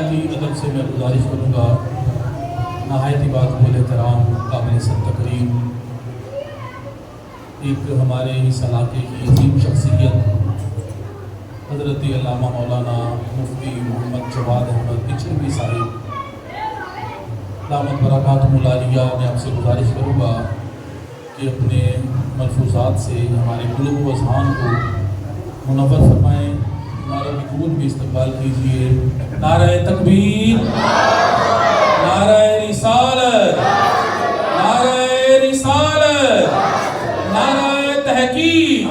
نہایت ہی ادب سے میں گزارش کروں گا، نہایت ہی باقابل احترام قابل تقریم ایک ہمارے اس علاقے کی عظیم شخصیت حضرت علامہ مولانا مفتی محمد جواد احمد کچھروی صاحب دامت برکاتہم العالیہ میں آپ سے گزارش کروں گا کہ اپنے ملفوظات سے ہمارے قلوب و اذہان کو منور فرمائیں، ہمارا بقول بھی استقبال کیجئے۔ نعرہ تکبیر، نعرہ رسالت، نعرہ رسالت، نعرہ تحقیق،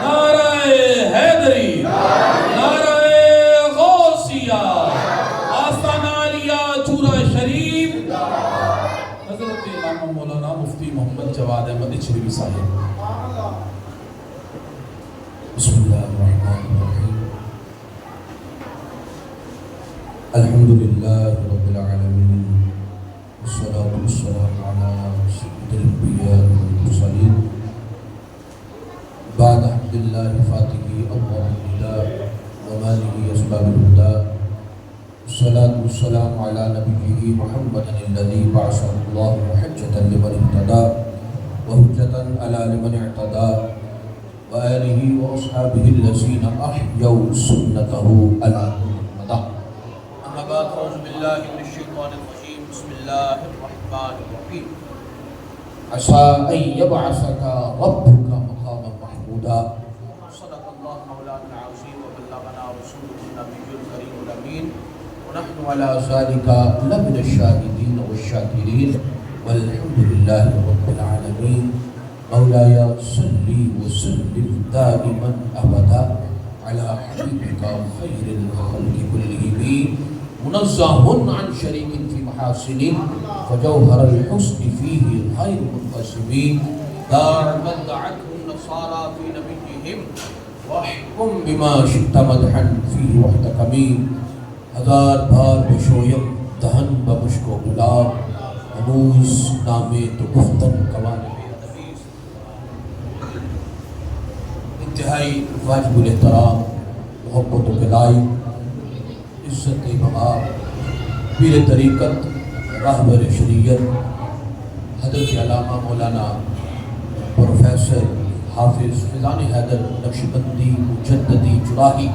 نعرہ حیدری، نعرہ غوثیہ، آستانہ عالیہ چورہ شریف، حضرت علامہ مولانا مفتی محمد جواد احمد کچھروی صاحب۔ بسم اللہ الرحمن الرحیم، الحمدللہ رب العالمین، والصلاة والسلام علی سید الانبیاء والمرسلین، بعد حمدللہ فاتح اللہ الہدى ومالہ اسباب الہدى، والصلاة والسلام علی نبیہ محمد الذی بعثہ اللہ حجة لمن اهتدى وحجة علی لمن اعتدى وآلہ واصحابہ الذین احیوا سنتہ علی مدى۔ اما بعد، اعوذ باللہ من الشیطان الرجیم، بسم اللہ الرحمن الرحیم۔ عسى ان يبعثك ربك مقاما محمودا، صدق اللہ مولانا العظیم وبلغنا رسوله النبی الکریم الامین، ونحن على ذلك لمن الشاهدین والشاکرین، والحمد للہ رب العالمین۔ مولاي صل وسلم دائما ابدا على حبيبك خير الخلق كلهم، منزه عن شريك في محاسن، فجوهر الحسن فيه غير منقسم، دار من دعته النصارى في نبيهم، واحكم بما شئت مدحا فيه واحتكم، ہزار بار بشویم دہن بمشک و گلاب، ہنوز نامے تو گفتن قوانب حدیث۔ انتہائی واجب الاحترام، محبت و لائق، عزت مآب، پیر طریقت، راہبر شریعت، حضرت علامہ مولانا پروفیسر حافظ فیضان حیدر نقشبندی مجددی جراحی،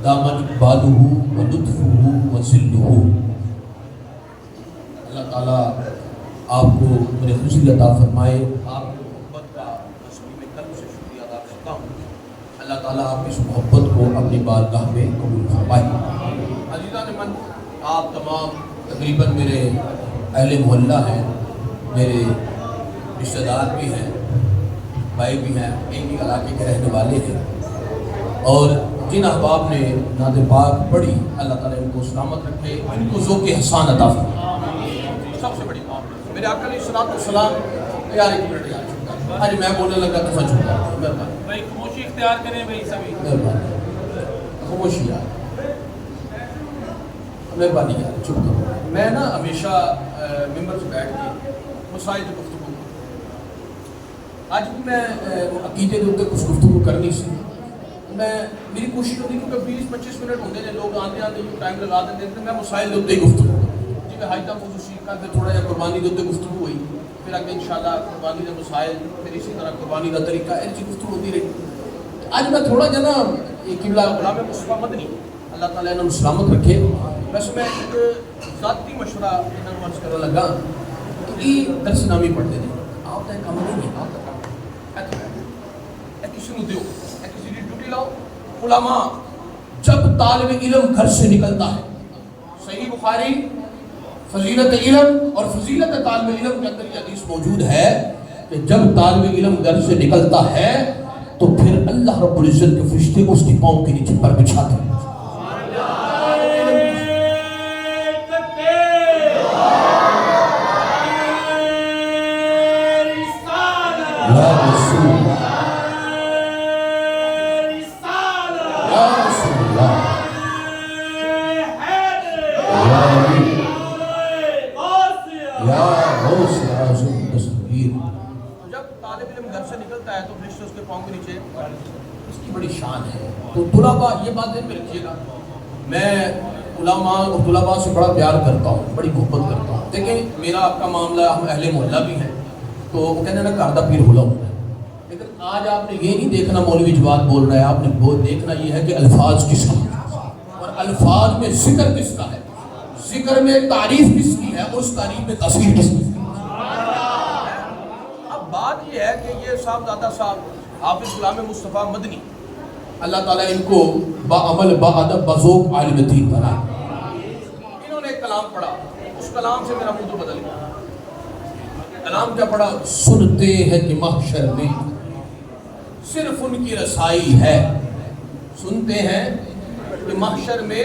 دامن اقبالہ و لطفہ و ذلہ۔ اللہ تعالیٰ آپ کو میرے خوشی عطا فرمائے۔ آپ کی محبت کا صمیم قلب سے شکریہ ادا کرتا ہوں۔ اللہ تعالیٰ آپ اس محبت کو اپنی بارگاہ میں قبول فرمائے۔ عزیزان من، آپ تمام تقریباً میرے اہل محلہ ہیں، میرے رشتہ دار بھی ہیں، بھائی بھی ہیں، ایک ہی علاقے کے رہنے والے ہیں، اور جن احباب نے نعت پاک پڑھی، اللہ تعالیٰ ان کو سلامت رکھے، ان کو ذوق حسان عطا فرمائے۔ سب سے بڑی بات میرے آقا علیہ السلام، یار ایک منٹ یار چھوٹا، آج میں بولنے لگا تو میں چھوٹا، مہربانی بھائی خاموشی اختیار کریں بھائی سبھی، مہربانی خاموشی یار، مہربانی یار چپ کرو۔ میں نا ہمیشہ ممبر سے بیٹھ کے مسائل کی گفتگو، آج بھی میں عقیدے کے اوپر کچھ گفتگو کرنی سی، میری کوشش ہوتی ہے کیونکہ 20-25 منٹ ہوتے ہیں، لوگ آتے ٹائم لگا دیتے ہیں، میں مسائل کے اوپر گفتگو جی میں حاجتہ موضوع سیکھا، پھر تھوڑا جا قربانی کے اوپر گفتگو ہوئی، پھر آگے انشاءاللہ قربانی کے مسائل، پھر اسی طرح قربانی کا طریقہ، ایسی گفتگو ہوتی رہی۔ آج میں تھوڑا جا نا قبلہ غلام مصطفیٰ مدنی اللہ تعالیٰ انہوں نے سلامت رکھے، بس میں ایک ذاتی مشورہ انہوں نے عرض کرنے لگا کہ یہ درس نامی پڑھتے ہیں، آپ کا کام نہیں ہے، آپ کا کام ہے کسی نے دیو علماء جب طالب علم گھر سے نکلتا ہے، صحیح بخاری فضیلت علم اور فضیلت طالب علم کے اندر یہ حدیث موجود ہے کہ جب طالب علم گھر سے نکلتا ہے تو پھر اللہ رب العزت کے فرشتے اس کی پاؤں کے نیچے پر بچھاتے ہیں۔ یا رسول اللہ، جب طالب علم گھر سے نکلتا ہے تو فرشتے اس کے پاؤں کے نیچے، اس کی بڑی شان ہے۔ تو طلباء یہ بات ذہن میں رکھیے گا، میں علماء اور طلباء سے بڑا پیار کرتا ہوں، بڑی محبت کرتا ہوں. دیکھیں میرا آپ کا معاملہ، ہم اہل محلہ بھی ہیں تو وہ کہتے ہیں نا کردہ پیر ہولا ہوتا ہے. لیکن آج آپ نے یہ نہیں دیکھنا مولوی جواد بول رہا ہے، آپ نے دیکھنا یہ ہے کہ الفاظ کس کا اور الفاظ میں ذکر کس کا ہے، ذکر میں تعریف کس کی ہے اور اس تعریف میں تصویر کس کی ہے. اب بات یہ ہے کہ یہ صاحبزادہ صاحب حافظ غلام مصطفیٰ مدنی، اللہ تعالیٰ ان کو با عمل با ادب بذوق عالم دین بنائے. انہوں نے ایک کلام پڑھا، اس کلام سے میرا موضوع بدل گیا. کلام کیا پڑھا؟ سنتے ہیں کہ محشر میں صرف ان کی رسائی ہے. سنتے ہیں کہ محشر میں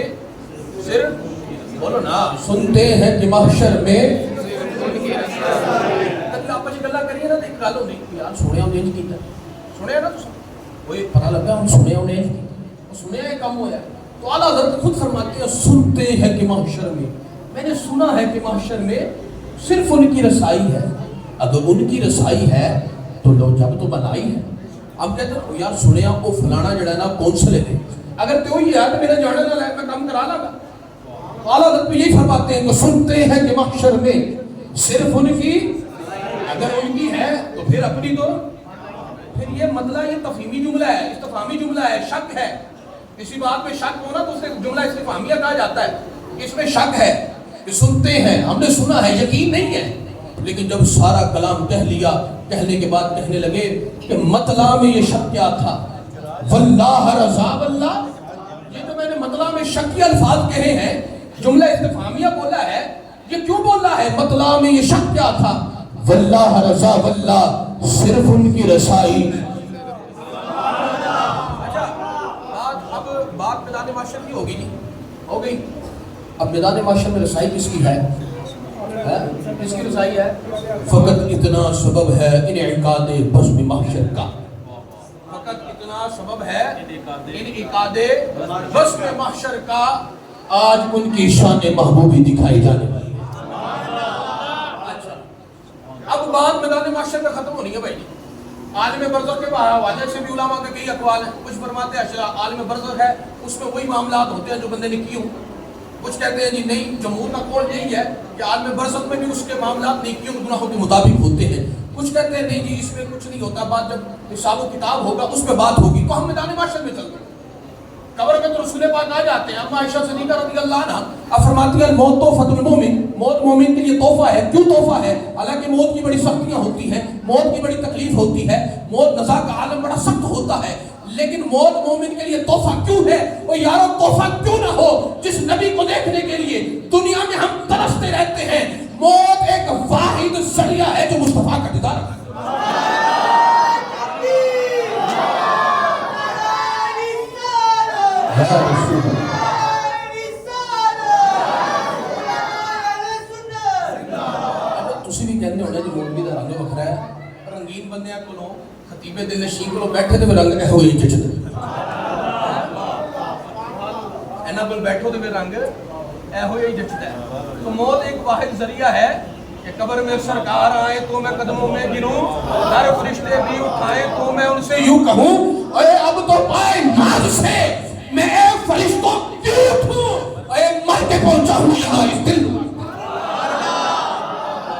صرف، بولو نا، سنتے ہیں کہ محشر میں ان کی رسائی ہے. کبھی آپ مجھے گلہ کریے نا تو ایک گالوں نہیں یار سنے انہیں نہیں کیتا، سنے نا تو وہی پتہ لگا ہم سنے انہیں نہیں کیتا، سنے ہیں کم ہوا ہے. تو اعلیٰ حضرت خود فرماتے ہیں سنتے ہیں کہ محشر میں نے سنا ہے کہ محشر میں صرف ان کی رسائی ہے. اگر ان کی رسائی ہے تو لو جب تو بنائی ہے. اب کہتے ہیں یار سنیا وہ فلانا جڑا ہے نا کونسلر ہے، اگر تو یہ ہے تو میرا جانے نہ لائے میں کام کرا لگا. اعلیٰ حضرت یہی فرماتے ہیں کہ سنتے ہیں کہ محشر میں صرف ان کی، اگر ان کی ہے تو پھر اپنی تو پھر یہ مطلب یہ تفہیمی جملہ ہے، استفہامی جملہ ہے، شک ہے. کسی بات میں شک ہونا تو اسے جملہ استفہامیہ کہا جاتا ہے. اس میں شک ہے کہ سنتے ہیں، ہم نے سنا ہے، یقین نہیں ہے. لیکن جب سارا کلام کہہ لیا، کہنے کے بعد کہنے لگے کہ مطلع میں یہ شک کیا تھا، واللہ رضا واللہ، یہ جو میں نے مطلع میں شک کے الفاظ کہے ہیں، جملہ استفہامیہ بولا ہے، یہ کیوں بولا ہے؟ مطلع میں یہ شک کیا تھا، واللہ رضا واللہ، صرف ان کی رسائی. اچھا اب بات میدان معاشر کی ہوگی نہیں ہو گئی. اب میدان معاشر میں رسائی کس کی ہے؟ کس کی رسائی ہے؟ فقط اتنا سبب ہے انعقاد بزم محشر کا. فقط اتنا سبب ہے انعقاد بزم محشر کا. آج ان کی شان محبوبی دکھائی جانے والی ہے. اچھا اب بات میدان معاشر میں ختم ہونی ہے بھائی. عالم برزخ کے حوالے سے بھی علماء کے کئی اقوال ہیں. کچھ فرماتے ہیں عالم برزخ ہے اس میں وہی معاملات ہوتے ہیں جو بندے نے کی ہوں. کچھ کہتے ہیں جی نہیں، جمہور کا قول یہی ہے کہ عالم برزخ میں بھی اس کے معاملات نیکیوں اور گناہوں کے مطابق ہوتے ہیں. کچھ کہتے ہیں نہیں جی اس میں کچھ نہیں ہوتا، بات جب حساب و کتاب ہوگا اس میں بات ہوگی. تو ہم میدان معاشر میں چلتے ہیں. قبر میں تو رسول پاک آ جاتے ہیں. اما عائشہ صدیقہ رضی اللہ عنہ اب فرماتی ہے موت تحفۃ المومن، موت مومن کے لیے تحفہ ہے. کیوں تحفہ ہے؟ حالانکہ موت کی بڑی سختیاں ہوتی ہیں، موت کی بڑی تکلیف ہوتی ہے، موت نزاع کا عالم بڑا سخت ہوتا ہے، لیکن موت مومن کے لیے تحفہ کیوں ہے؟ وہ یارو تحفہ کیوں نہ ہو جس نبی کو دیکھنے کے لیے دنیا میں ہم ترستے رہتے ہیں. موت ایک واحد ذریعہ ہے جو مصطفیٰ کا دیدار ہے. تسی بھی کہندے ہونے جی مولوی دا رنگ وکھرا ہے، رنگین بندیاں کولوں خطیبے دل نشین کولوں بیٹھے تے رنگ ایہو ہی جچدا. انہاں کول بیٹھو تے رنگ ایہو ہی جچدا ہے. تو موت ایک واحد ذریعہ ہے کہ قبر میں سرکار آئے تو میں قدموں میں گروں، در فرشتے بھی اٹھائیں تو میں ان سے یوں کہوں اے اب تو پائے ناز سے میں اے فرشتوں کیوں اٹھوں، اے مر کے پہنچا ہوں یہاں اس دل.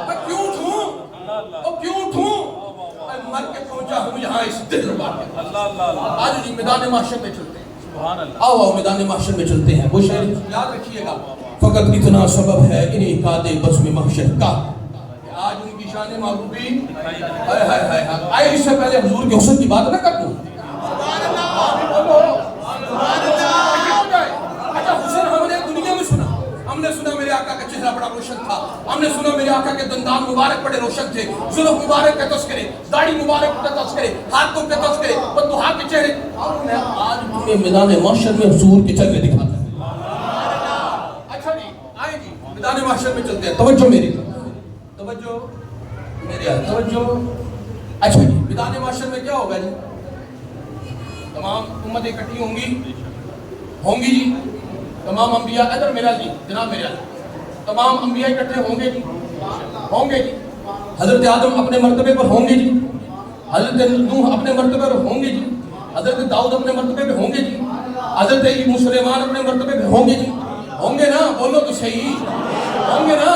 میں کیوں اٹھوں، او کیوں اٹھوں، اے مر کے پہنچا ہوں یہاں اس دل. آج جی میدان معاشر میں چلتے ہیں. آؤ میدان معاشر میں چلتے ہیں. وہ شعر یاد رکھیے گا، فقط اتنا سبب ہے انعقاد بزم محشر کا. آج ان کی شان محبوبی ہائے ہائے ہائے ہائے. آئے اس سے پہلے حضور کے حسن کی بات نہ کر دوں. اچھا حسن ہم نے دنیا میں سنا، ہم نے سنا میرے آقا کا چہرہ بڑا روشن تھا، ہم نے سنا میرے آقا کے دندان مبارک بڑے روشن تھے، زلف مبارک کے تذکرے، داڑھی مبارک کے تذکرے، ہاتھوں کے تذکرے، بدوحا کے چہرے. اور میں آج تمہیں میدان محشر میں حضور کے چہرے دکھاتا ہوں. اچھا جی آئے جی میدان محشر میں چلتے ہیں. توجہ میری، توجہ میرے، توجہ. اچھا جی میدان محشر میں کیا ہوگا جی؟ تمام امتیں اکٹھی ہوں گی جی. تمام انبیاء، ادھر میرا جی جناب میرا، تمام انبیاء اکٹھے ہوں گے جی. حضرت آدم اپنے مرتبے پر ہوں گے جی، حضرت نوح اپنے مرتبے پر ہوں گے جی، حضرت داؤد اپنے مرتبے پہ ہوں گے جی، حضرت سلیمان اپنے مرتبے پہ ہوں گے جی. ہوں گے نا؟ بولو تو صحیح، ہوں گے نا؟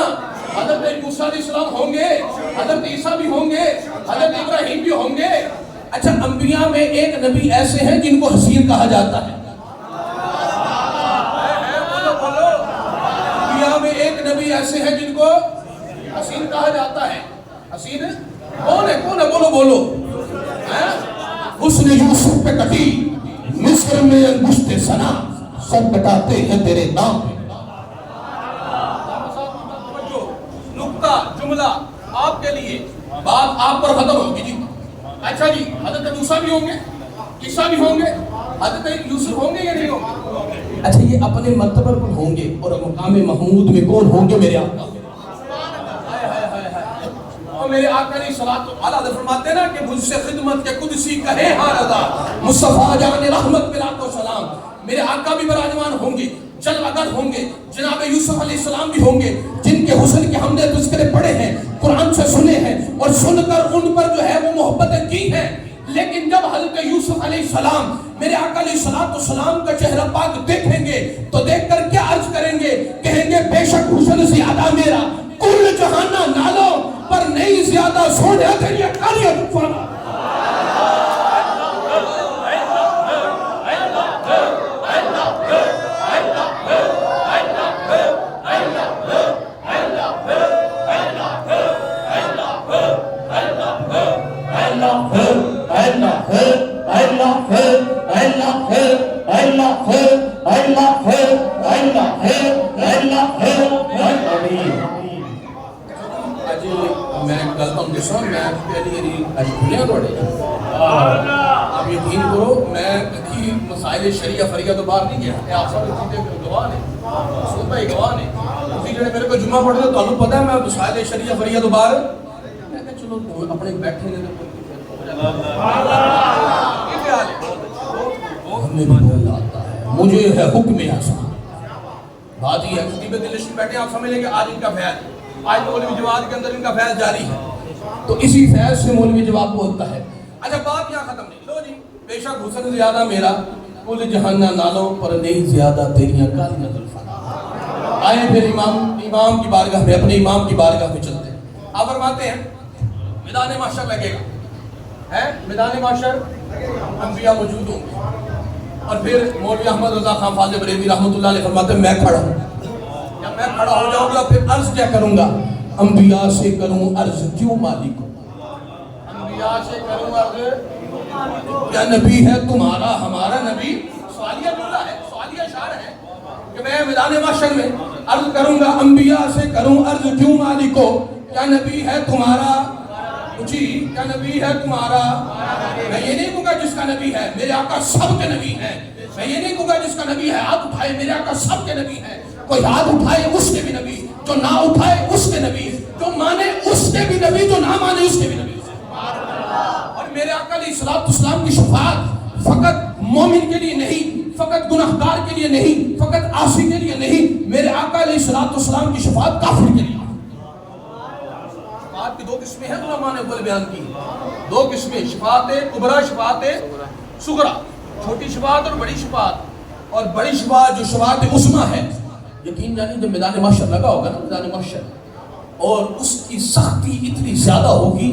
حضرت موسیٰ علیہ السلام ہوں گے، حضرت عیسیٰ بھی ہوں گے، حضرت ابراہیم بھی ہوں گے۔ اچھا، انبیاء میں ایک نبی ایسے ہیں جن کو حسین کہا جاتا ہے۔ انبیاء میں ایک نبی ایسے ہیں جن کو حسین کہا جاتا ہے۔ حسین کون ہے؟ کون ہے؟ بولو بولو۔ حسن یوسف پہ کٹی مصر میں انگشت ثنا، سب کٹاتے ہیں تیرے نام پہ۔ نقطہ جملہ آپ کے لیے، بات آپ پر ختم ہوگی جی۔ اچھا جی، حضرت موسیٰ بھی ہوں گے، عیسیٰ بھی ہوں گے، حضرت یوسف ہوں گے یا نہیں ہوں گے؟ اچھا، یہ اپنے مرتبہ پر ہوں گے، اور مقام محمود میں کون ہوں گے؟ میرے آقا۔ اور میرے آقا علیہ الصلوۃ والسلام فرماتے ہیں نا کہ مجھ سے خدمت کے قدسی کہے ہاں رضا، مصطفیٰ جان رحمت ملاک و سلام۔ میرے آقا بھی براجمان ہوں گے، جلوہ گر ہوں گے، جناب یوسف علیہ السلام بھی ہوں گے، جن کے حسن کے ہم نے تذکرے پڑھے ہیں، قرآن سے سنے ہیں، اور سن کر ان پر جو ہے وہ محبتیں کی ہیں۔ لیکن جب حضرت یوسف علیہ السلام میرے آقا علیہ السلام کا چہرہ پاک دیکھیں گے تو دیکھ کر کیا عرض کریں گے؟ کہیں گے بے شک حسن زیادہ میرا کل جہانہ نالو پر نہیں زیادہ سونے تیری کالیت فرما۔ آپ یقین کرو، میں کبھی مسائل شریعہ فریعہ تو باہر نہیں گیا، آپ سب چیزیں گواہ نے، صوبہ ہی گواہ نے۔ اسی جڑے میرے کو جمعہ پڑھ دے تو آپ پتہ ہے میں مسائل شریعہ فریعہ تو باہر، میں کہا چلو اپنے بیٹھے نے ہمیں بھی بول آتا ہے، مجھے ہے حکم آسان۔ بات یہ ہے، خطیب دلشی بیٹھے آپ سمجھ لیں کہ آج ان کا فیض، آج مولوی جواد کے اندر ان کا فیض جاری ہے، تو اسی فیض سے مولوی جواب بولتا ہے۔ اچھا، بات یہاں ختم نہیں، لو جی، بے شک حسن زیادہ میرا کل جہانہ نالوں پر نہیں زیادہ تیریاں کالیاں زلفاں۔ آئے پھر امام کی بارگاہ میں، اپنے امام کی بارگاہ میں چلتے ہیں۔ آپ فرماتے ہیں میدان محشر لگے گا، ہے میدان محشر، انبیاء موجود ہوں گے، اور پھر مولوی احمد رضا خان فاضل بریلوی رحمۃ اللہ علیہ فرماتے ہیں میں کھڑا ہوں، جب میں کھڑا ہو جاؤں گا پھر عرض کیا کروں گا؟ انبیاء سے کروں عرض کیوں مالک ہو؟ انبیاء سے کروں عرض، کیا نبی ہے تمہارا ہمارا نبی؟ سوالیہ جملہ ہے، سوالیہ اشعار ہے کہ میں میدان محشر میں عرض کروں گا، انبیاء سے کروں عرض کیوں مالک ہو؟ کیا نبی ہے تمہارا؟ جی، کیا نبی ہے تمہارا؟ میں یہ نہیں کہوں گا جس کا نبی ہے، میرے آقا سب کے نبی ہیں۔ میں یہ نہیں کہوں گا جس کا نبی ہے ہاتھ اٹھائے، میرے آقا سب کے نبی ہیں۔ کوئی ہاتھ اٹھائے اس کے بھی نبی، جو نہ اٹھائے اس کے نبی، جو مانے اس کے بھی نبی، جو نہ مانے اس کے بھی نبی۔ اور میرے آقا علیہ السلام کی شفاعت فقط مومن کے لیے نہیں، فقط گناہگار کے لیے نہیں، فقط عاصی کے لیے نہیں، میرے آقا علیہ السلام کی شفاعت کافر کے لیے۔ شفاعت کی دو قسمیں ہیں، علماء نے اوپر بیان کی، دو قسمیں، شفاعت کبریٰ، شفاعت صغریٰ، چھوٹی شفاعت اور بڑی شفاعت۔ اور بڑی شفاعت جو شفاعت عظمیٰ ہے، یقین جانی جب میدان محشر لگا ہوگا نا، میدان محشر، اور اس کی سختی اتنی زیادہ ہوگی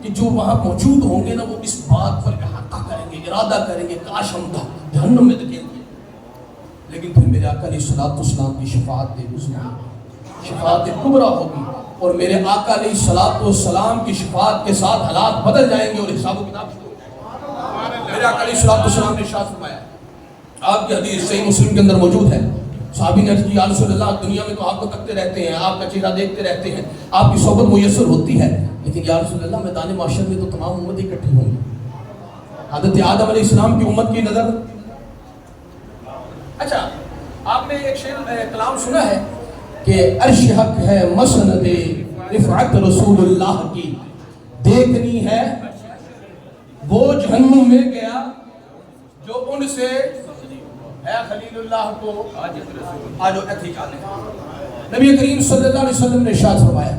کہ جو وہاں موجود ہوں گے نا وہ اس بات پر احاطہ کریں گے، ارادہ کریں گے کاش ہم جہنم میں دھکیل دیں۔ لیکن پھر میرے آقا علیہ السلام کی شفاعت عظمیٰ، شفاعت کبریٰ ہوگی، اور میرے آقا علیہ السلام کی شفاعت کے ساتھ حالات بدل جائیں گے اور حساب و کتاب شروع ہو جائے گا۔ میرے آقا علیہ السلام نے ارشاد فرمایا، آپ کی حدیث صحیح مسلم کے اندر موجود ہے، صحابی نے عرض کی یا رسول اللہ، دنیا میں تو آپ کو تکتے رہتے ہیں، آپ کا چہرہ دیکھتے رہتے ہیں، آپ کی صحبت میسر ہوتی ہے، لیکن یا رسول اللہ میدان محشر میں تو تمام امت اکٹھی ہوں گی، حضرت آدم علیہ السلام کی امت کی نظر۔ اچھا، آپ نے ایک شعر کلام سنا ہے کہ عرش حق ہے مسند رفعت رسول اللہ کی، دیکھنی ہے وہ جہنم میں گیا جو ان سے اے خلیل اللہ کو آجو ایتھی جانے۔ نبی کریم صلی اللہ علیہ وسلم نے ارشاد فرمایا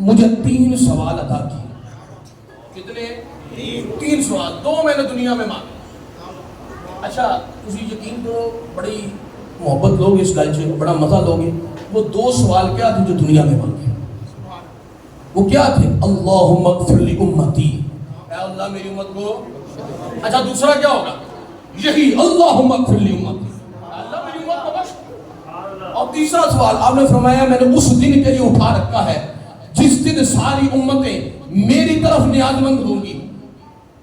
مجھے 3 سوال عطا کیے۔ کتنے؟ 3 سوال، 2 میں نے دنیا میں مانگے۔ اچھا، تسی یقین کرو، بڑی محبت لوگ اس گل سے بڑا مزہ لوگے. وہ 2 سوال کیا تھے جو دنیا میں بن گئے؟ وہ کیا تھے؟ اللہم اغفر لی امتی، اے اللہ میری امت کو. اچھا دوسرا کیا ہوگا؟ یہی اللہم اغفر لی امتی، اللہ میری امت کو بخش. اور تیسرا سوال آپ نے فرمایا میں نے اس دن کے لیے اٹھا رکھا ہے جس دن ساری امتیں میری طرف نیاز مند ہوں گی،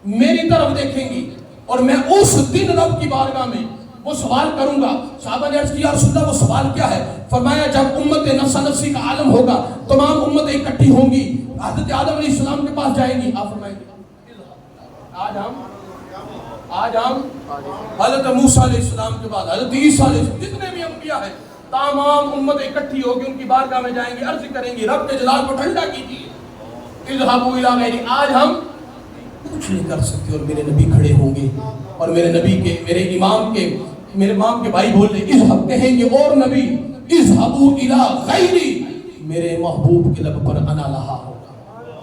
میری طرف دیکھیں گی، اور میں اس دن رب کی بارگاہ میں وہ سوال کروں گا. صحابہ نے عرض کیا رسول اللہ وہ سوال کیا ہے؟ فرمایا جب امت نفسا نفسی کا عالم ہوگا، تمام امتیں اکٹھی ہوں گی، حضرت آدم علیہ السلام کے پاس جائیں گی. آپ فرمائیں گے آج ہم حضرت موسیٰ علیہ السلام کے بعد حضرت عیسیٰ علیہ السلام جتنے بھی انبیاء ہیں تمام امتیں اکٹھی ہوگی، ان کی بارگاہ میں جائیں گی، عرض کریں گی رب کے جلال کو ٹھنڈا کیجیے. اذهبوا الى غیری. آج ہم کچھ نہیں کر سکتے اور میرے نبی کھڑے ہوں گے اور میرے نبی کے میرے امام کے بھائی بول رہے اذهب کہیں گے اور نبی اذهبوا الى غیری، میرے محبوب کے لب پر انا لہا ہوگا.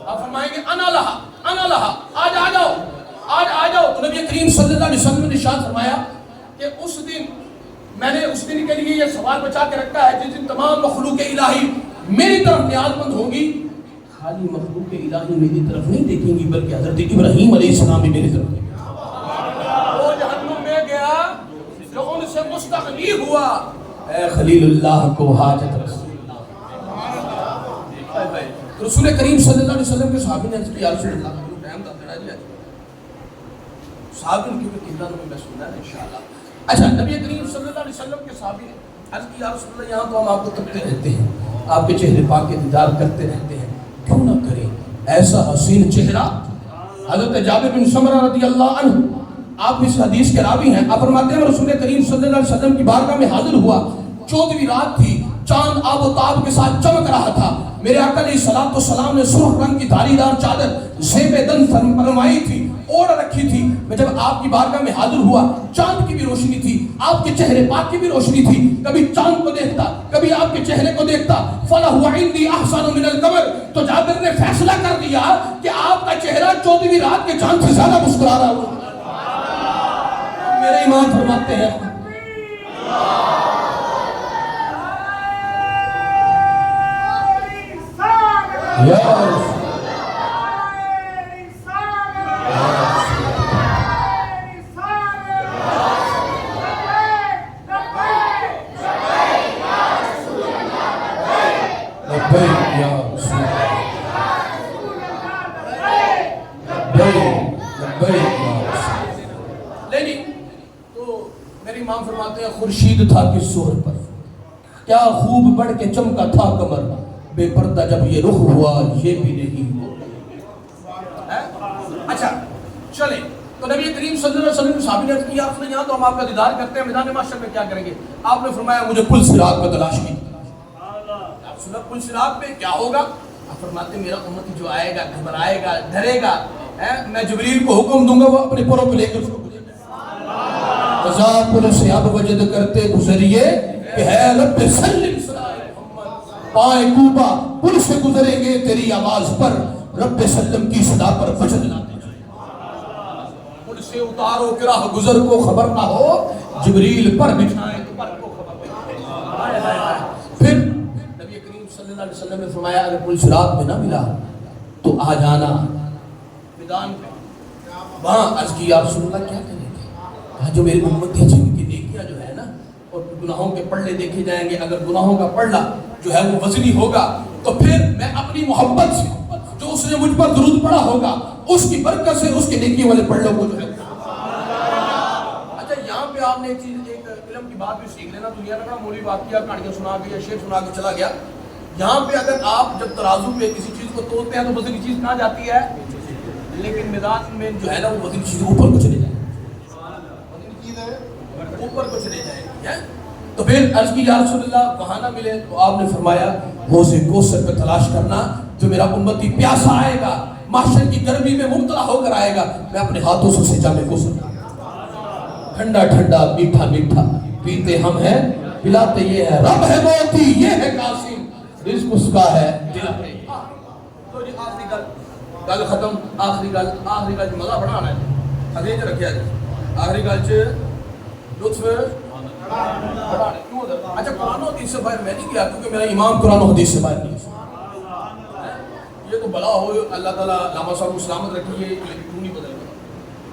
آپ فرمائیں گے انا لہا آج آ جاؤ. تو نبی کریم صلی اللہ علیہ وسلم نے ارشاد فرمایا کہ اس دن میں نے اس دن کے لیے یہ سوال بچا کے رکھا ہے جس دن تمام مخلوق الہی میری طرف نیاز مند ہوگی. خالی مخلوق الہی میری طرف نہیں دیکھیں گی بلکہ حضرت ابراہیم علیہ السلام بھی میری طرف دیکھیں گے. وہ جہنم میں گیا جو ان سے مستغنی ہوا، اے خلیل اللہ کو حاجت رسول اللہ. رسول کریم صلی اللہ علیہ وسلم کے صحابی نے عرض کیا رسول اللہ ٹائم تھا تیرا جی صحابی ان کی قبلہ میں سننا ہے انشاءاللہ. اچھا نبی کریم صلی اللہ علیہ وسلم کے صحابی نے عرض کیا رسول اللہ یہاں تو ہم آپ کو تکتے رہتے ہیں، آپ کے چہرے پاک کے دیدار کرتے رہتے ہیں، کیوں نہ کریں ایسا حسین چہرہ. حضرت جابر بن سمرہ رضی اللہ عنہ آپ اس حدیث کے راوی ہیں. آپ فرماتے ہیں رسول کریم صلی اللہ علیہ وسلم کی بارگاہ میں حاضر ہوا، 14ویں رات تھی، چاند آب و تاب کے ساتھ چمک رہا تھا. میرے آقا علیہ السلام نے سرخ رنگ کی دھاری دار چادر زیب دن فرمائی تھی، اوڑھ رکھی تھی. میں جب آپ کی بارگاہ میں حاضر ہوا چاند کی بھی روشنی تھی، آپ کے چہرے پاک کی بھی روشنی تھی. کبھی چاند کو دیکھتا، کبھی آپ کے چہرے کو دیکھتا. فَلَهُ عِنْدِي أَحْسَنُ مِنَ الْقَمَرِ. تو جابر نے فیصلہ کر دیا کہ آپ کا چہرہ 14ویں رات کے چاند سے زیادہ مسکرا رہا ہوا. میرے امام فرماتے ہیں خورشید تھا کس سور پر، کیا خوب بڑھ کے چمکا تھا کمر، بے پردہ جب یہ رخ ہوا یہ بھی نہیں ہوا. اچھا چلیں تو نبی کریم صلی اللہ علیہ وسلم صحابی نے کیا آپ نے یہاں تو ہم آپ کا دیدار کرتے ہیں، میدان محشر میں کیا کریں گے؟ آپ نے فرمایا مجھے پل صراط کا تلاش کی. آپ سنا پل صراط پہ کیا ہوگا؟ آپ فرماتے ہیں میرا امت جو آئے گا گھبرائے گا ڈرے گا، میں جبریل کو حکم دوں گا وہ اپنے پروں کو لے کر قضا پل سے اب وجد کرتے گزریے کہ ہے رب سلم پائے کوبا پل سے گزریں گے تیری آواز پر، رب سلم کی صدا پر وجد لاتے پل سے اتارو کہ راہ گزر کو خبر نہ ہو، جبریل پر بٹھائیں تو پر کو خبر نہ. پھر نبی کریم صلی اللہ علیہ وسلم نے فرمایا اگر پل صراط میں نہ ملا تو آ جانا میدان پہ. وہاں عرض کی یا رسول اللہ کیا کریں گے؟ جو میری امت ہے جن کی نیکیاں جو ہے نا اور گناہوں کے پڑھے دیکھے جائیں گے، اگر گناہوں کا پڑھنا جو ہے وہ وزنی ہوگا تو پھر میں اپنی محبت سے جو اس نے مجھ پر درود پڑھا ہوگا اس کی برکت سے اس کے نیکی والے پڑھوں کو جو ہے. اچھا یہاں پہ آپ نے ایک چیز ایک علم کی بات بھی سیکھ لینا. دنیا میں مولوی واقعہ کہانیاں سنا کے یا شعر سنا کے چلا گیا. یہاں پہ اگر آپ جب ترازو پہ کسی چیز کو تولتے ہیں تو وزنی چیز کہاں جاتی ہے، لیکن میدان میں جو ہے نا وہ وزنی چیز اوپر کو چلے جائے، اوپر کو چلے جائیں. تو پھر عرض کی یا رسول اللہ وہاں نہ ملے تو آپ نے فرمایا حوض کوثر پہ تلاش کرنا، جو میرا امتی پیاسا آئے گا محشر کی گرمی میں مبتلا ہو کر آئے گا، میں اپنے ہاتھوں سے اسے جام کوثر ٹھنڈا ٹھنڈا میٹھا میٹھا پیتے ہم ہیں پلاتے یہ ہے، رب ہے موتی یہ ہے قاسم، رزق اس کا ہے دلاتے. تو جی آخری گل ختم. آخری گل مزہ بڑھانا ہے، انگریز رکھیا جائے. آخری گل لطف اچھا قرآن و حدیث سے باہر میں نہیں گیا کیونکہ میرا امام قرآن و حدیث سے باہر نہیں ہے. یہ تو بلا ہو اللہ تعالیٰ علامہ صاحب کو سلامت رکھیے لیکن کیوں نہیں بدل گیا.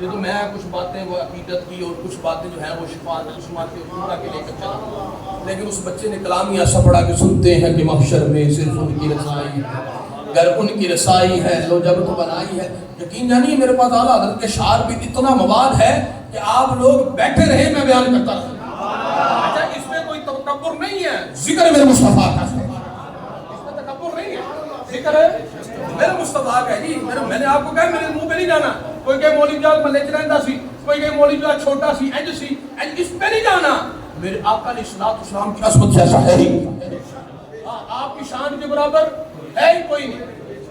یہ تو میں کچھ باتیں وہ عقیدت کی اور کچھ باتیں جو ہیں وہ شفاعت عثمان کے عمرہ کے لے کر چلا, لیکن اس بچے نے کلام ہی ایسا پڑھا کہ سنتے ہیں کہ محشر میں صرف ان کی رسائی ہے, گر ان کی رسائی ہے لو جب تو بنائی ہے. یقین جانیے میرے پاس اعلیٰ حضرت کے شعر بھی اتنا مواد ہے کہ آپ لوگ بیٹھے رہے میں بیان کرتا رہا. اچھا اس میں کوئی تکبر نہیں ہے, ذکر میرے مصطفیٰ کا, اس میں تکبر نہیں ہے, ذکر ہے میرے مصطفیٰ کا ہے جی. میں نے آپ کو کہا میرے منہ پہ نہیں جانا. کوئی کہ مولوی جان میں لیچ رہندا سی, کوئی کہ مولوی جان چھوٹا سی, اینج سی, اینج اس پہ نہیں جانا. میرے آقا علیہ الصلوۃ والسلام کی عظمت جیسا ہے ہی, آپ کی شان کے برابر ہے ہی کوئی نہیں,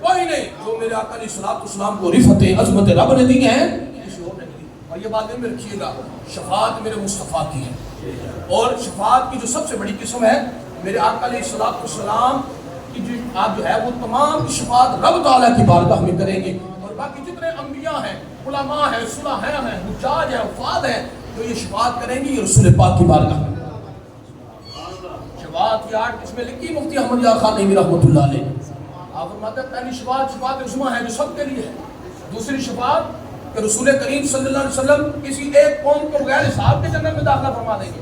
کوئی نہیں. جو میرے آقا علیہ الصلوۃ والسلام کو رفعت عظمت رب نے دی ہیں کسی اور نے نہیں دی. اور یہ بات میں رکھیے گا, شفاعت میرے مصطفیٰ کی ہے, اور شفاعت کی جو سب سے بڑی قسم ہے میرے آقا علیہ الصلوۃ والسلام کی جو آپ جو ہے وہ تمام کی شفاعت رب تعالیٰ کی بارگاہ میں کریں گے. اور باقی جتنے انبیاء ہیں, علماء ہیں, صلحاء ہیں, حجاج ہیں, وفاد ہیں, جو یہ شفاعت کریں گے یہ رسول پاک کی بارگاہ میں. شفاعت کی 8 قسمیں لکھی مفتی احمد یار خان نعیمی رحمۃ اللہ علیہ. آپ فرماتے ہیں پہلی شفاعت شفاعت عظمیٰ ہے جو سب کے لیے ہے. دوسری شفاعت کہ رسول کریم صلی اللہ علیہ وسلم کسی ایک قوم کو بغیر حساب کے جنت میں داخلہ فرما دیں گے.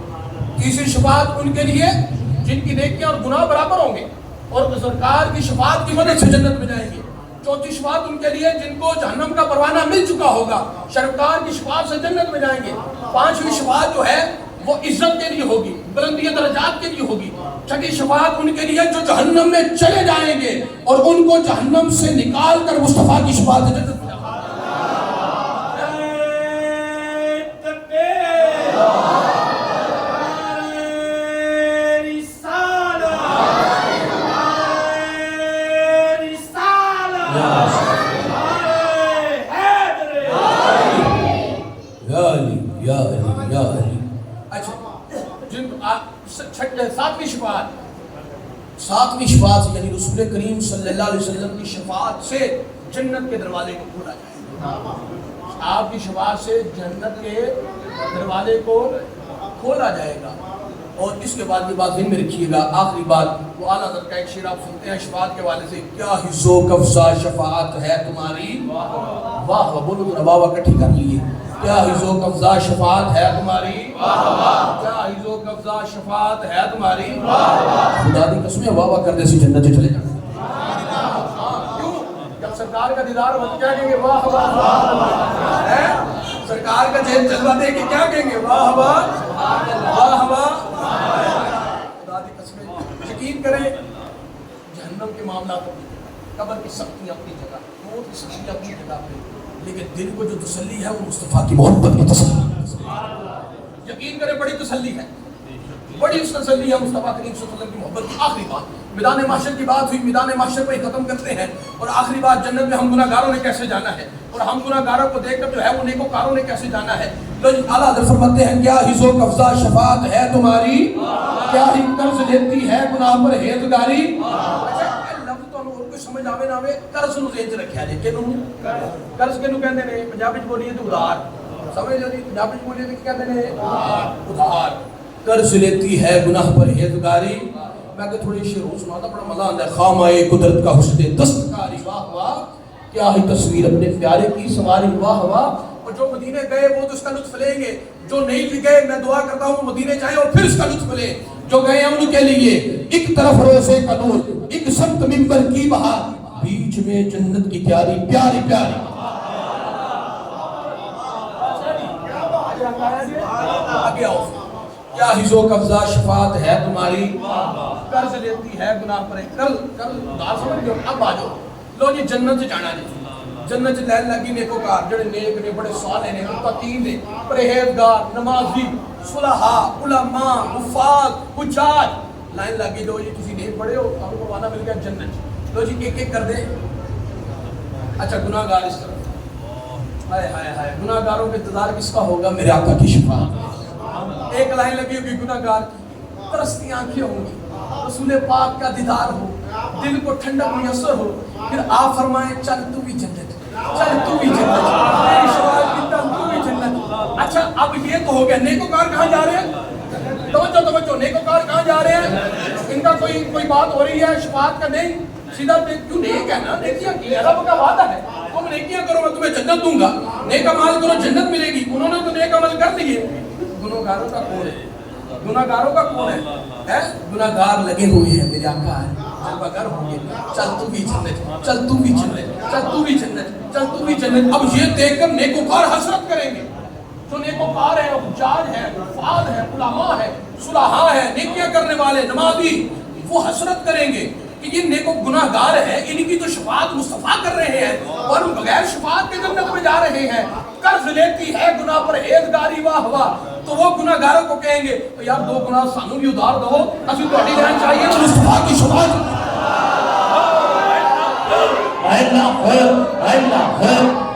تیسری شفاعت ان کے لیے جن کی نیکیاں اور گناہ برابر ہوں گے اور سرکار کی شفاعت کی مدد سے جنت میں جائیں گے. چوتھی شفاعت ان کے لیے جن کو جہنم کا پروانہ مل چکا ہوگا, سرکار کی شفاعت سے جنت میں جائیں گے. پانچویں شفاعت جو ہے وہ عزت کے لیے ہوگی, بلندی درجات کے لیے ہوگی. چھٹی شفاعت ان کے لیے جو جہنم میں چلے جائیں گے اور ان کو جہنم سے نکال کر مصطفیٰ کی شفاعت سے جنت میں جائیں گے. ساتویں شفاعت یعنی رسول کریم صلی اللہ علیہ وسلم کی شفاعت سے جنت کے دروازے کو کھولا جائے گا. آپ کی شفاعت سے جنت کے دروازے کو کھولا جائے گا. اور اس کے بعد یہ بات ذہن میں رکھیے گا, آخری بات وہ اعلیٰ حضرت کا ایک شعر آپ سنتے ہیں شفاعت کے حوالے سے, کیا حظ و قفزہ شفاعت ہے تمہاری, واہ واہ بولو تو واہ واہ کٹھی کر لیے. کیا حظ و قفزہ شفاعت ہے تمہاری, کیا حظ و قفزہ شفاعت ہے تمہاری. خدا دی قسم واہ واہ کر دے سی جنت چلے جانا. کیوں جب سرکار کا دیدار ہو کیا کہیں گے واہ واہ, سرکار کا جیل جلوہ دے کے کیا کہیں گے واہ واہ واہ واہ. خدا دی قسم یقین کریں جہنم کے معاملات قبر کی سختی اپنی جگہ, موت کی سختی اپنی جگہ پہ, لیکن دل کو جو تسلی ہے وہ مصطفیٰ کی محبت کی تسلی. یقین کریں بڑی تسلی ہے, بڑی تسلی ہے مصطفیٰ کریم صلی اللہ علیہ وسلم کی محبت کی. آخری بات میدان محشر کی بات ہوئی, میدان محشر پہ ختم کرتے ہیں. اور آخری بات جنت میں ہم گناہگاروں نے کیسے جانا ہے اور ہم گناہگاروں کو دیکھ کر جو ہے وہ نیکوکاروں نے کیسے جانا ہے. تو اعلیٰ حضرت فرماتے ہیں کیا حظ و قفزہ شفاعت ہے تمہاری, کیا ہی قرض لیتی ہے گناہ پر ہیزگاری. سمجھ آوے نہ آوے قرض نو ذہن چ رکھیا جے کہ قرض کینو کہندے نے پنجابی چ بولیے تے ادھار, سمجھ لو جی پنجابی چ بولیے تے کہندے نے ادھار. قرض لیتی ہے گناہ پر ہیزگاری. میں کہ تھوڑی شعر سناتا بڑا مزہ آندا ہے. خامہ قدرت کا حسن دستکاری, واہ واہ کیا ہی تصویر اپنے پیارے کی سواری, واہ واہ. اور جو مدینے گئے وہ تو اس کا لطف لیں گے, جو نہیں بھی گئے میں دعا کرتا ہوں مدینے جائیں اور پھر اس کا لطف لیں. جو گئے ہیں ان کے لیے ایک طرف روزے کا نور, ایک سمت منبر کی بہار, بیچ میں جنت کی پیاری پیاری پیاری. آگے آؤ. کیا حظ و قفزہ شفاعت ہے تمہاری, قرض لیتی ہے گناہ پر. کل دار سمجھ گئے. اب آ جاؤ, لو جی جنت سے جانا جی. جنت لین لگی نیکوکار جڑے نیک نے, بڑے صالح نے, متقی نے, پرہیزگار, نمازی, صلحاء, علماء, وفاد, حجاج. لائن لگی لو جی تسی نیک بڑے ہو, آپ کو پروانہ مل گیا جنت. لو جی ایک ایک کر دے. اچھا گناہگار اس طرف, ہائے ہائے ہائے گناہگاروں کے انتظار کس کا ہوگا, میرے آقا کی شفاعت. ایک لائن لگی ہوگی گناہگار کی, ترستی آنکھیں ہوں گی, رسول پاک کا دیدار ہو, دل کو ٹھنڈک میسر ہو, پھر آپ فرمائیں چل تو بھی جنت, چل تو بھی جنت, میری شفاعت کی تل تو بھی جنت. اچھا اب یہ تو ہو گیا نیکوکار کہاں جا رہے ہیں, توجہ نیکوکار کہاں جا رہے ہیں؟ ان کا کوئی بات ہو رہی ہے شفاعت کا؟ نہیں، سیدھا کیوں نیک ہے نا، نیکیاں کی رب کا وعدہ ہے، تم نیکیاں کرو میں تمہیں جنت دوں گا، نیک عمل کرو جنت ملے گی، انہوں نے تو نیک عمل کر لیے۔ گناہگاروں کا کون ہے؟ گناہگاروں کا کون ہے؟ گناہگار لگے ہوئے ہیں میرے آقا ہے، جب اگر ہوں گے چل تو بھی جنت، چل تو بھی جنت، چل تو بھی جنت، چل تو بھی جنت۔ اب یہ دیکھ کر نیکوکار حسرت کریں گے، جو نیکوکار ہے، حجاج ہے، حفاظ ہے، علماء ہے، صلحاء ہے، نیکیاں کرنے والے نمازی، وہ حسرت کریں گے کہ یہ نیکو گناہگار ہیں، ان کی تو شفاعت مصطفیٰ کر رہے ہیں اور ہم بغیر شفاعت کے جنت میں جا رہے ہیں۔ قرض لیتی ہے گناہ پر ہیزگاری واہ واہ، تو وہ گناہگاروں کو کہیں گے یار دو گناہ سانوں بھی ادھار دو، اسی تو ہٹی جانا چاہیے مصطفیٰ کی شفاعت۔ اللہ ہے، اللہ ہے،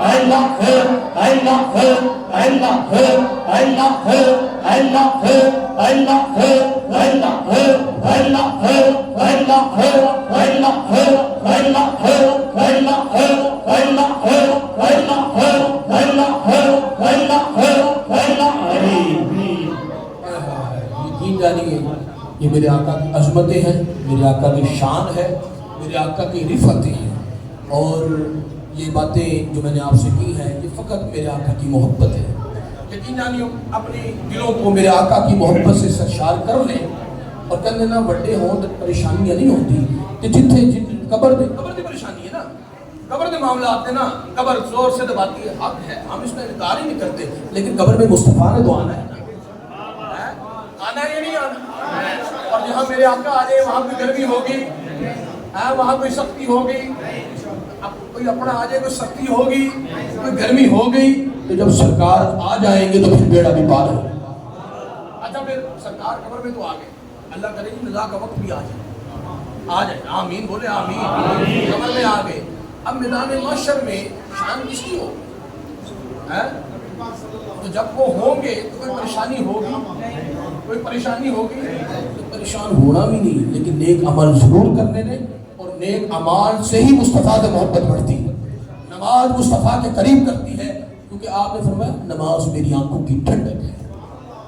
اللہ ہے، اللہ ہے، اللہ ہے، اللہ ہے، اللہ ہے، اللہ ہے، اللہ ہے، اللہ ہے، اللہ ہے، اللہ ہے، اللہ ہے، اللہ ہے، اللہ ہے، اللہ ہے، اللہ ہے، اللہ ہے، اللہ ہے۔ یقین جانیے یہ میرے آقا کی عظمتیں ہیں، میرے آقا کی شان ہے، میرے آقا کی رفتیں ہیں، اور یہ باتیں جو میں نے آپ سے کی ہیں یہ فقط میرے آقا کی محبت ہے۔ یقین جانیے اپنی دلوں کو میرے آقا کی محبت سے سرشار کر لیں اور کر لینا بڑے ہوں تو پریشانیاں نہیں ہوتی کہ جتنے قبر دی پریشانی ہے نا، قبر کے معاملات ہے نا، قبر زور سے دباتی ہے، حق ہے، ہم اس میں انکار ہی نہیں کرتے، لیکن قبر میں مصطفیٰ نے تو آنا ہے نا، آنا ہے یا نہیں آنا؟ اور جہاں میرے آقا آ جائے وہاں کوئی گرمی ہوگی، وہاں کوئی سختی ہوگی، اب کوئی اپنا آ جائے کوئی سختی ہوگی، کوئی گرمی ہو گئی، تو جب سرکار آ جائیں گے تو پھر بیڑا بھی پار ہو۔ اچھا پھر سرکار قبر میں تو آ گئے، اللہ کرے گی نزا کا وقت بھی آ جائے، آمین بولے آمین، قبر میں آ گئے، اب میدان محشر میں شان کس کی ہو؟ تو جب وہ ہوں گے تو کوئی پریشانی ہوگی، کوئی پریشانی ہوگی تو پریشان ہونا بھی نہیں، لیکن نیک عمل ضرور کرنے دیں، اور نیک عمال سے ہی مصطفیٰ سے محبت بڑھتی ہے۔ نماز مصطفیٰ کے قریب کرتی ہے، کیونکہ آپ نے فرمایا نماز میری آنکھوں کی ٹھنڈک ہے۔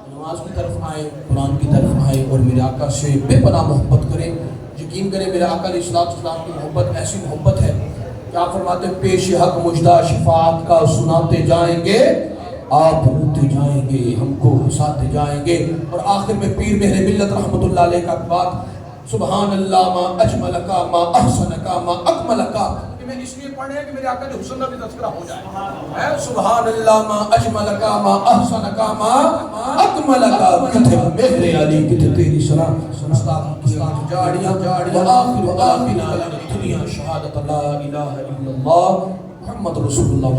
نماز کی طرف آئیں، قرآن کی طرف آئیں اور میرے آقا سے بے پناہ محبت کریں۔ یقین کریں میرے آقا علیہ السلام کی محبت ایسی محبت ہے کہ آپ فرماتے ہیں پیش حق مجدہ شفاعت کا سناتے جائیں گے، آپ روتے جائیں گے، ہم کو ہنساتے جائیں گے۔ اور آخر میں پیر مہر ملت رحمت اللہ علیہ کا بات، سبحان اللہ ما اجملکا ما احسنکا ما اکملکا، کہ میں اس لیے پڑھے ہیں کہ میرے آقا کے حسن کا بھی تذکرہ ہو جائے۔ سبحان اللہ ما اجملکا ما احسنکا ما اکملکا، کتھے مہر علی کتھے تیری سنا استاد جاڑیاں وآخر دعوانا الدنیا شہادت لا الہ الا اللہ محمد رسول اللہ۔